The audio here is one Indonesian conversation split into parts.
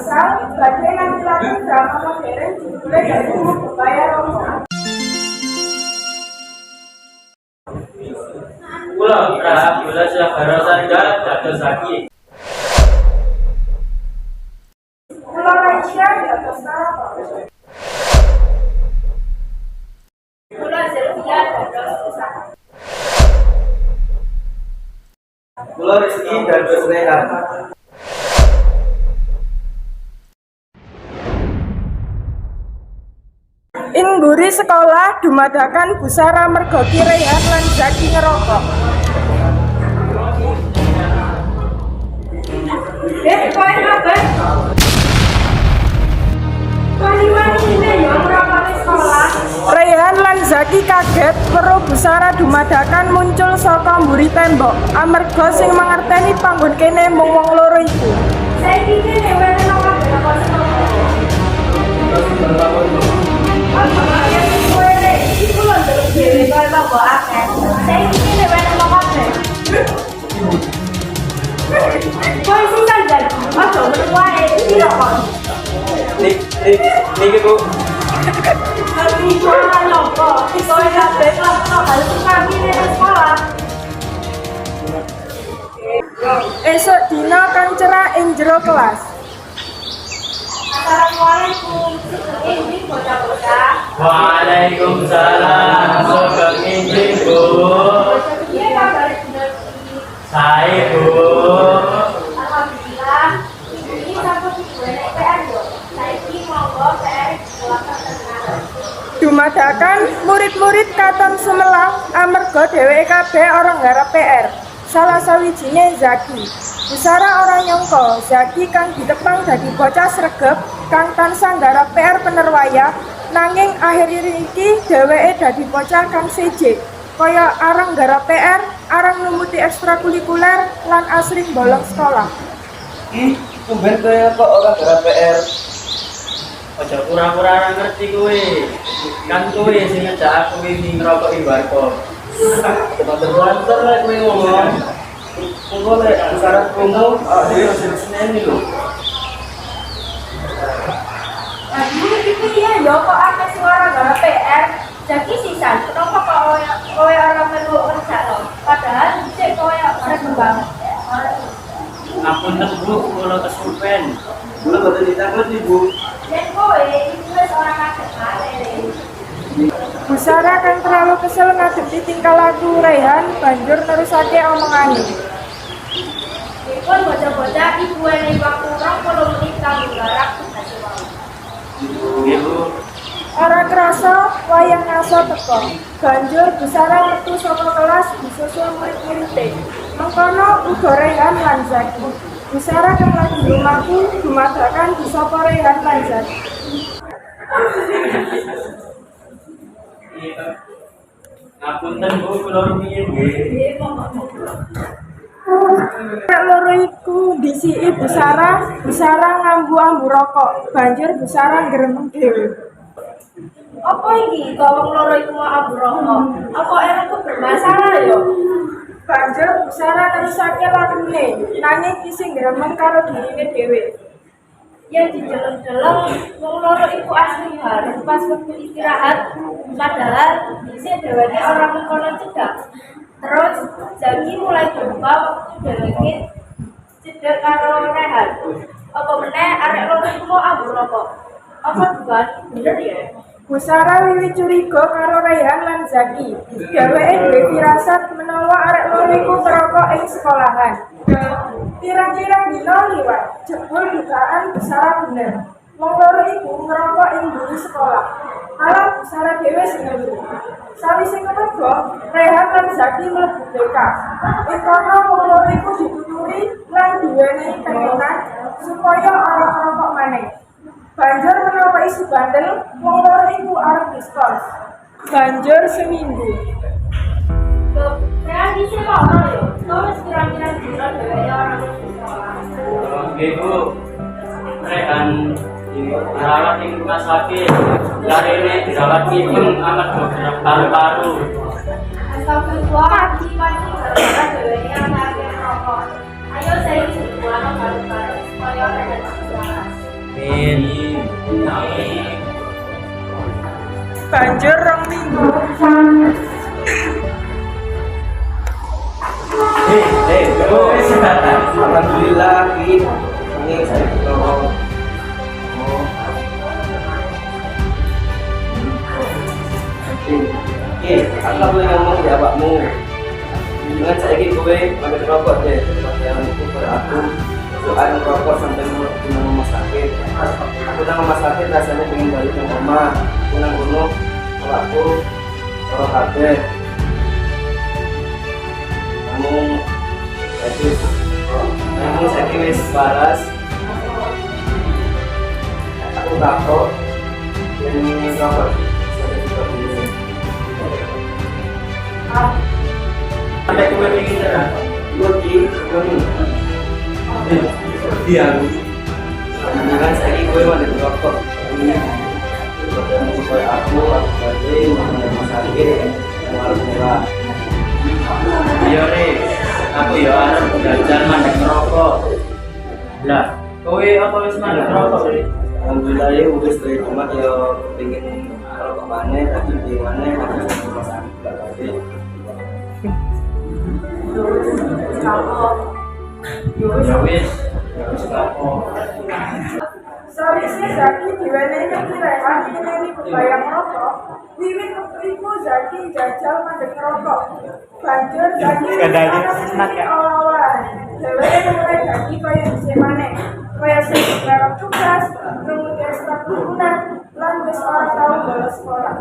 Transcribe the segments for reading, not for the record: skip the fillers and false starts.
Misal, badhe nanti drama modern judulnya dari Bayar Rokok. Kula Abdullah Syahbara Sarja dados Zaki. Kula Raisya dados Sarapa. Kula Zelvia dados Usaha. Kula Rizky dados Rehan. Ing mburi sekolah dumadakan busara mergoki Rehan lan Zaki ngerokok. Kowe kabeh. Wani-wani ini ya ngerokok di sekolah. Rehan lan Zaki kaget weruh busara dumadakan muncul saka mburi tembok. Amarga sing mangerteni panggon kene mung wong loro iku. Saiki kene wene nang ngerokok sekolah. Niki Bu. Esok dina kang cerah ing jero kelas. Assalamualaikum, ini bocah-bocah. Waalaikumsalam. Sugeng injing Bu. Iya kabar sudah Sae Bu. Alhamdulillah. Ini sampai di PR yo. Saiki monggo PR sekolah terkenal. Dumadakan murid-murid katon sumelang amarga dheweke kabeh ora nggarap PR. Salah sawijine Zaki. Busara ora nyangka Zaki kang ditepang dadi bocah sregep kang tansah nggarap PR penerwaya, nanging akhir iki dheweke dadi bocah kang seje. Kaya arang nggarap PR, arang numuti ekstrakurikuler lan asring bolong sekolah. Tumben kowe kok ora garap PR. Aja pura-pura ora ngerti kowe. Kan kowe sing ngejak aku iki ngerokok ing warkop. Teman-teman lek kowe ngomong. Kowe lek syarat promo, dhewe sing seneni lho. Aduh, itu iya yo kok akeh suara gara PR. Jadi sisan, kenapa kok kowe ora melu kerja to? Padahal sik kowe ora banget. Ngapunten Bu, kula kesupen. Kula boten ditanglet Bu. Dan kowe itu wis ora kaget. Busara kang terlalu kesel ngadepi tingkah laku Rehan banjur nerusake omongane. Pun bocah-bocah ibu ene waktu 20 menit kanggo garap tugas wae. Nggih Bu. Ora krasa wayang ngaso teko. Banjur Busara metu saka kelas disusul murid-muride. Mengkono uga Rehan lan Zaki. Busara kang lagi lumaku dumadakan disapa Rehan lan Zaki. Ngapunten Bu, kula rumiyin nggih. Nek loro iku disiki Busara ngambu-ambu rokok. Banjur Busara ngremeng dhewe. Apa iki kok wong loro iku mau abu rokok? Apa erengku bermasalah yo? Banjur Busara nerusake lakune, nanging isih ngremeng karo dirine dhewe. Yang dijeleng-jeleng wong loro iku asli bareng pas waktu istirahat, padahal dhisik dheweke ora mengkono cedhak. Terus Zaki mulai jumpa waktu dheweke cedhak karo Rehan. Apa meneh arek loro iku mau abu rokok? Apa bukan bener ya? Busara wiwit curiga karo Rehan lan Zaki. Dheweke duwe firasat menawa arek loro iku ngerokok ing sekolahan. Pirang-pirang dina liwat, jebul dugaan Busara bener. Wong loro iku ngerokok ing mburi sekolah. Alah Busara dhewe sing ngerti. Sawise ngerokok, Rehan lan Zaki mlebu BK. Ing kono wong loro iku dituturi lan diwenehi kengenan supaya ora ngerokok maneh. Banjur menawa isi bandel, wong loro iku arep diskors. Banjur seminggu. Rehan dhisik kok ora yo. Terus kira-kira dina dheweke ora sekolah. Nggih Bu. Rehan dirawat ing rumah sakit. Larene dirawat tipeng amat beberapa paru-paru. Astagfirullah, pasti gara-gara dheweke anake rokok. Ayo saya sebuah bareng-bareng supaya Rehan sekolah. Amin. Amin. Banjur 2 minggu. Alhamdulillah ini saya tolong. Aku boleh ngomong ya Pakmu. Dengan saya ini gue ambil rokok deh. Yang itu aku doain rokok sampai mau rumah sakit. Aku nang rumah sakit rasanya pengen balik ke rumah. Aku nang gunung, aku kalau kabeh. Namun saya wis balas. Aku takut ini rokok saya juga dulu. Sampai gue ingin terang, gue dia dengan saya gue mau dari rokok ini supaya aku balik rumah sakit mau murah. Iya nih, aku ya arep belajar mandek ngerokok. Lah, kowe apa wis mandek ngerokok nih? Alhamdulillah ya wis dari cuma ya pengen ngerokok maneh tapi di mana aku rumah sakit gak balik. Ya wis kapok. Sawisé Zaki diwenehi kirehan ngeneni bebayang rokok, wiwit iku Zaki jajal mandek rokok. Banjur Zaki awal-awalan dheweke mulai dadi kaya dhisik maneh, kaya sing garap tugas, nunggu ekstrakurikuler, lan wis ora tau bolos sekolah.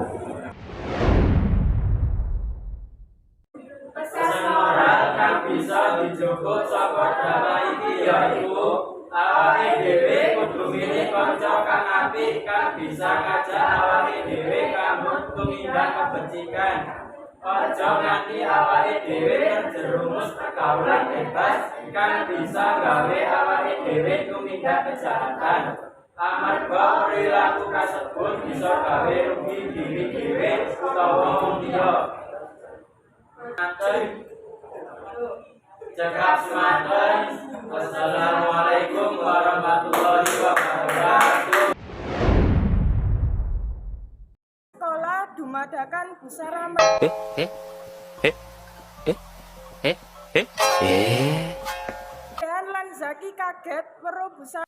Pesan moral kang bisa dijupuk saka drama iki yaiku awake dhewe kudu milih kanca kang apik kang bisa ngajak awake dhewe kanggo tumindak kebajikan. Aja nganti awake dhewe terjerumus pergaulan bebas kang bisa gawe awake dhewe tumindak kejahatan. Amarga perilaku kasebut bisa gawe rugi diri dhewe utawa wong liya. Cekap semanten. Wassalamualaikum warahmatullahi wabarakatuh. Sekolah dumadakan busara lan Zaki kaget weruh busara